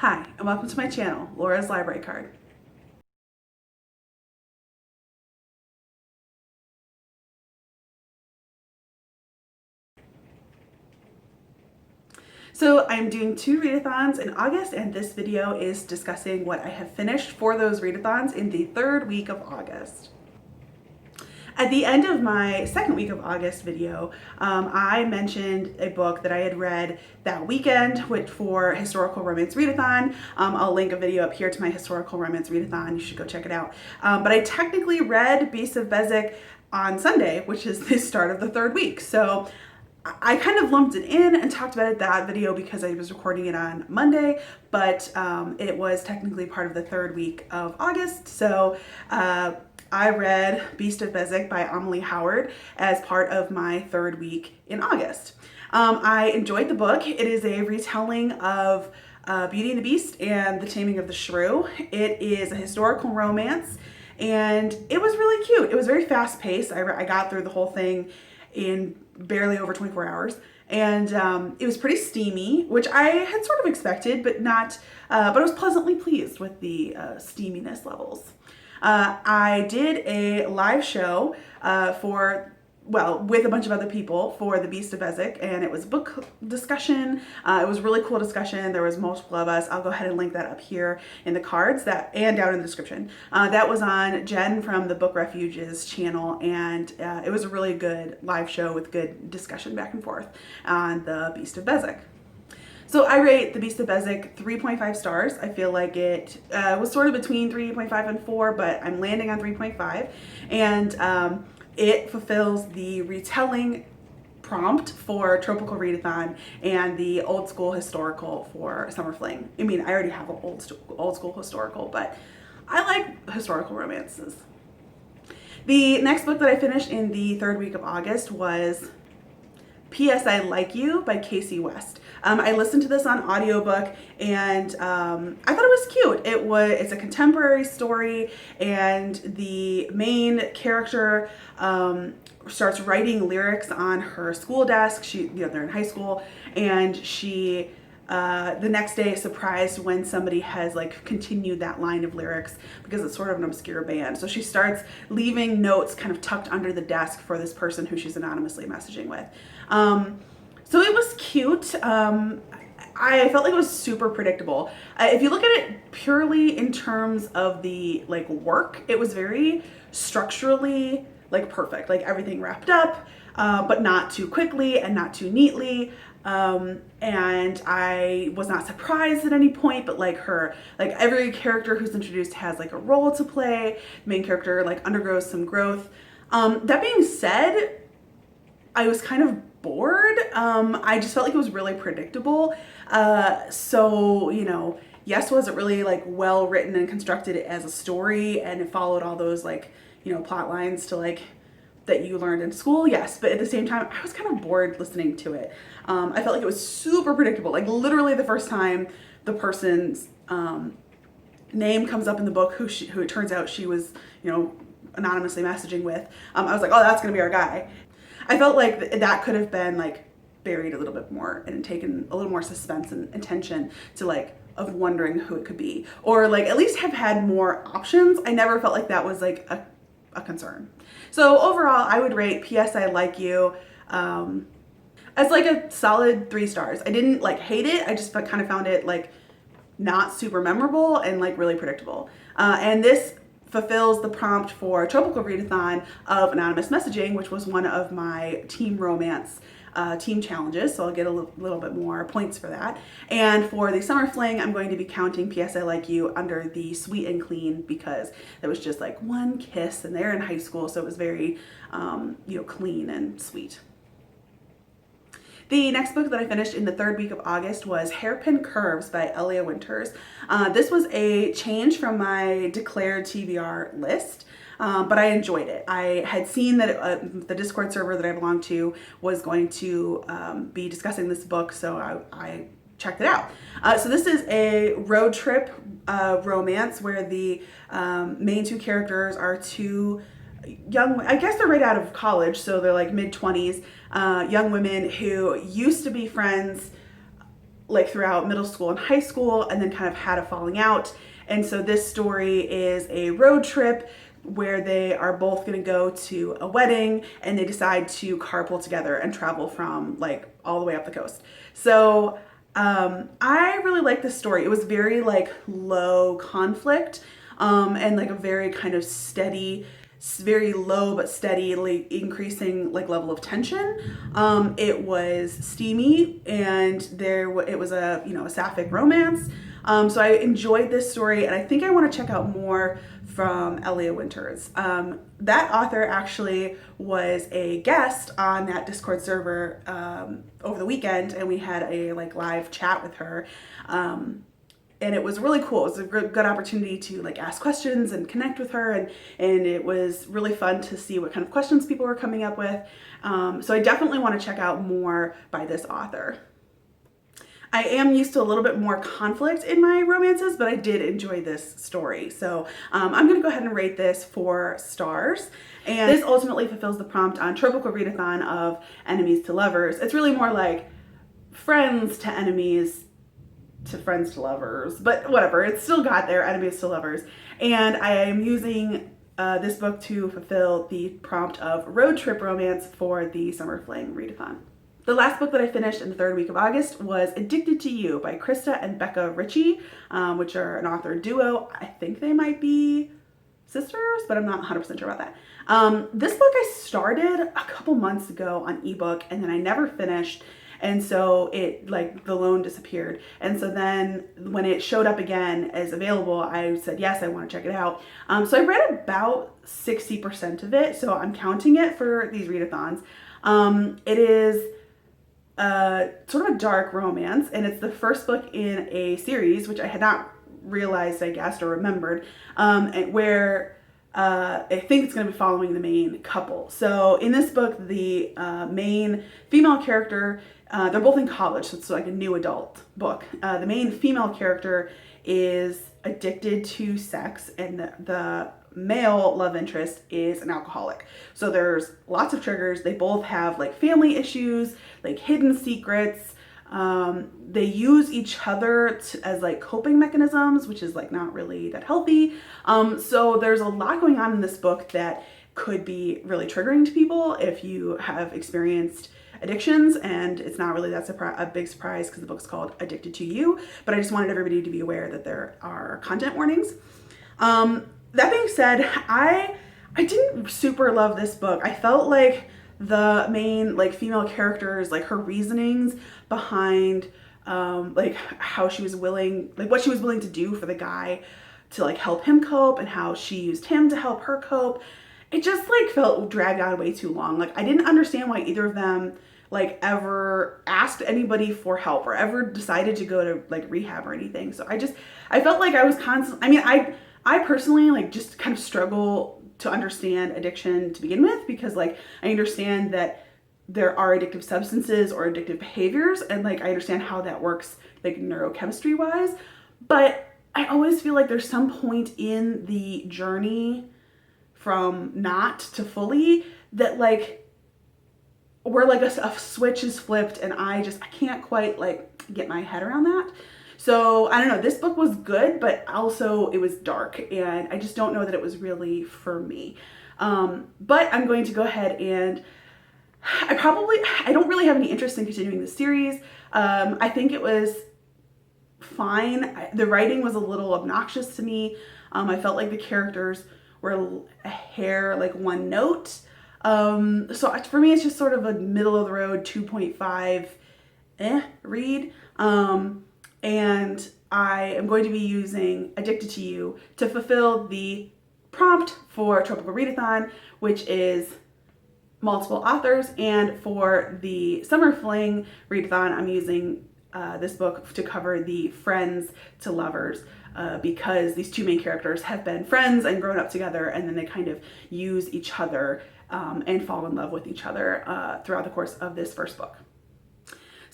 Hi, and welcome to my channel, Laura's Library Card. So I'm doing 2 readathons in August, and this video is discussing what I have finished for those readathons in the 3rd week of August. At the end of my 2nd week of August video, I mentioned a book that I had read that weekend, which for Historical Romance Readathon. I'll link a video up here to my Historical Romance Readathon. You should go check it out. But I technically read Beast of Beswick on Sunday, which is the start of the 3rd week. So I kind of lumped it in and talked about it that video because I was recording it on Monday, but it was technically part of the 3rd week of August. So I read Beast of Beswick by Amalie Howard as part of my 3rd week in August. I enjoyed the book. It is a retelling of Beauty and the Beast and the Taming of the Shrew. It is a historical romance and it was really cute. It was very fast paced. I got through the whole thing in barely over 24 hours. And it was pretty steamy, which I had sort of expected, but not, but I was pleasantly pleased with the steaminess levels. I did a live show with a bunch of other people for the Beast of Beswick, and it was a book discussion. It was a really cool discussion. There was multiple of us. I'll go ahead and link that up here in the cards and down in the description. That was on Jen from the Book Refuge's channel, and it was a really good live show with good discussion back and forth on the Beast of Beswick. So I rate the Beast of Beswick 3.5 stars. I feel like it was sort of between 3.5 and 4, but I'm landing on 3.5. And it fulfills the retelling prompt for Tropical Readathon and the old school historical for Summer Fling. I mean, I already have an old school historical, but I like historical romances. The next book that I finished in the 3rd week of August was P.S. I Like You by Kasie West. I listened to this on audiobook and I thought it was cute. It's a contemporary story, and the main character starts writing lyrics on her school desk. They're in high school, and she the next day is surprised when somebody has like continued that line of lyrics because it's sort of an obscure band. So she starts leaving notes kind of tucked under the desk for this person who she's anonymously messaging with. So it was cute. I felt like it was super predictable. If you look at it purely in terms of the like work, it was very structurally like perfect, like everything wrapped up, but not too quickly and not too neatly. And I was not surprised at any point, but like every character who's introduced has like a role to play. The main character like undergoes some growth. That being said, I was kind of bored. I just felt like it was really predictable. So, yes, was it really like well written and constructed as a story, and it followed all those like, plot lines to like that you learned in school? Yes, but at the same time, I was kind of bored listening to it. I felt like it was super predictable. Like literally the first time the person's name comes up in the book, who it turns out she was, anonymously messaging with, I was like, oh, that's gonna be our guy. I felt like that could have been like buried a little bit more and taken a little more suspense and attention to like of wondering who it could be, or like at least have had more options. I never felt like that was like a concern. So overall, I would rate P.S. I Like You as like a solid 3 stars. I didn't like hate it. I just kind of found it like not super memorable and like really predictable. And this fulfills the prompt for Tropical Readathon of anonymous messaging, which was one of my team romance team challenges, so I'll get a little bit more points for that. And for the Summer Fling, I'm going to be counting P.S. I Like You under the sweet and clean, because there was just like one kiss and they're in high school, so it was very clean and sweet. The next book that I finished in the 3rd week of August was Hairpin Curves by Elia Winters. This was a change from my declared TBR list, but I enjoyed it. I had seen that the Discord server that I belong to was going to be discussing this book, so I checked it out. So this is a road trip romance where the main 2 characters are 2 young, I guess they're right out of college, so they're like mid-20s, young women who used to be friends like throughout middle school and high school, and then kind of had a falling out. And so this story is a road trip where they are both going to go to a wedding, and they decide to carpool together and travel from like all the way up the coast. So I really like this story. It was very like low conflict, and like a very kind of steady, very low but steadily increasing like level of tension. It was steamy, and it was a, you know, a sapphic romance. So I enjoyed this story, and I think I want to check out more from Elia Winters. That author actually was a guest on that Discord server over the weekend, and we had a like live chat with her. And it was really cool. It was a good opportunity to like ask questions and connect with her, and it was really fun to see what kind of questions people were coming up with. So I definitely want to check out more by this author. I am used to a little bit more conflict in my romances, but I did enjoy this story. So I'm going to go ahead and rate this 4 stars. And this ultimately fulfills the prompt on Tropical Readathon of enemies to lovers. It's really more like friends to enemies to friends to lovers, but whatever. It's still got there, enemies to lovers. And I am using this book to fulfill the prompt of road trip romance for the Summer Fling Readathon. The last book that I finished in the 3rd week of August was Addicted to You by Krista and Becca Ritchie, which are an author duo. I think they might be sisters, but I'm not 100% sure about that. This book I started a couple months ago on ebook, and then I never finished. And so it, like, the loan disappeared. And so then when it showed up again as available, I said, yes, I want to check it out. So I read about 60% of it. So I'm counting it for these readathons. It is sort of a dark romance, and it's the first book in a series, which I had not realized, I guessed, or remembered, and where I think it's going to be following the main couple. So in this book, the main female character, they're both in college, so it's like a new adult book. The main female character is addicted to sex, and the male love interest is an alcoholic. So there's lots of triggers. They both have like family issues, like hidden secrets. They use each other as like coping mechanisms, which is like not really that healthy. So there's a lot going on in this book that could be really triggering to people if you have experienced addictions, and it's not really that a big surprise because the book's called Addicted to You, but I just wanted everybody to be aware that there are content warnings. That being said, I didn't super love this book. I felt like the main like female characters, like her reasonings behind like how she was willing, like what she was willing to do for the guy to like help him cope, and how she used him to help her cope. It just like felt dragged out way too long. Like I didn't understand why either of them like ever asked anybody for help or ever decided to go to like rehab or anything. So I felt like I was constantly, I mean, I personally like just kind of struggle to understand addiction to begin with, because like I understand that there are addictive substances or addictive behaviors, and like I understand how that works like neurochemistry wise, but I always feel like there's some point in the journey from not to fully that like where like a switch is flipped, and I can't quite like get my head around that. So I don't know, this book was good, but also it was dark, and I just don't know that it was really for me. But I'm going to go ahead and I don't really have any interest in continuing the series. I think it was fine. The writing was a little obnoxious to me. I felt like the characters were a hair like one note. So for me, it's just sort of a middle of the road 2.5 read. And I am going to be using Addicted to You to fulfill the prompt for Tropical Readathon, which is multiple authors. And for the Summer Fling Readathon, I'm using this book to cover the friends to lovers, because these two main characters have been friends and grown up together, and then they kind of use each other and fall in love with each other throughout the course of this first book.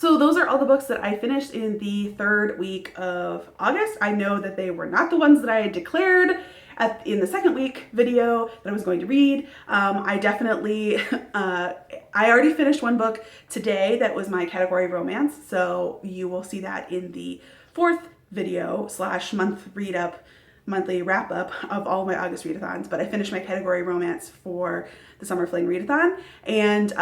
So those are all the books that I finished in the 3rd week of August. I know that they were not the ones that I had declared in the 2nd week video that I was going to read. I definitely, I already finished one book today that was my category romance. So you will see that in the 4th video / monthly wrap up of all my August readathons. But I finished my category romance for the Summer Fling readathon. And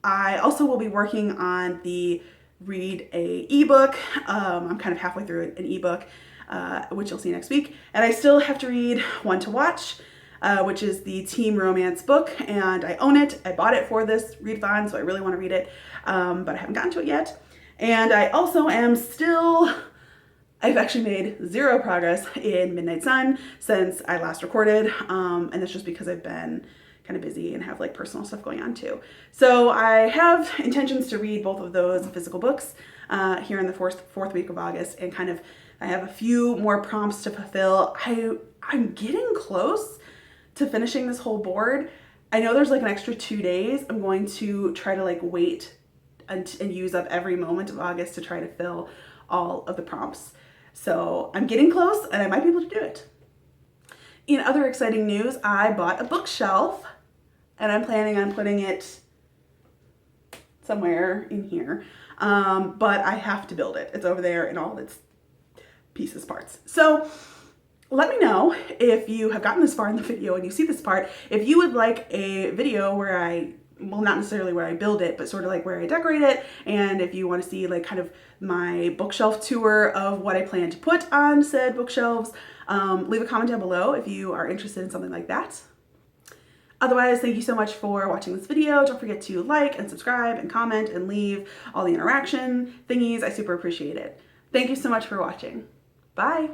I also will be working on the read a ebook. I'm kind of halfway through an ebook, which you'll see next week. And I still have to read One to Watch, which is the teen romance book, and I own it. I bought it for this readathon, so I really want to read it, but I haven't gotten to it yet. And I also am still, I've actually made 0 progress in Midnight Sun since I last recorded, and that's just because I've been kind of busy and have like personal stuff going on too. So I have intentions to read both of those physical books here in the 4th week of August, and kind of I have a few more prompts to fulfill. I'm getting close to finishing this whole board. I know there's like an extra 2 days. I'm going to try to like wait and use up every moment of August to try to fill all of the prompts. So I'm getting close and I might be able to do it. In other exciting news, I bought a bookshelf and I'm planning on putting it somewhere in here, but I have to build it. It's over there in all its pieces, parts. So let me know if you have gotten this far in the video and you see this part, if you would like a video where I, well, not necessarily where I build it, but sort of like where I decorate it, and if you want to see like kind of my bookshelf tour of what I plan to put on said bookshelves, leave a comment down below if you are interested in something like that. Otherwise, thank you so much for watching this video. Don't forget to like and subscribe and comment and leave all the interaction thingies. I super appreciate it. Thank you so much for watching. Bye.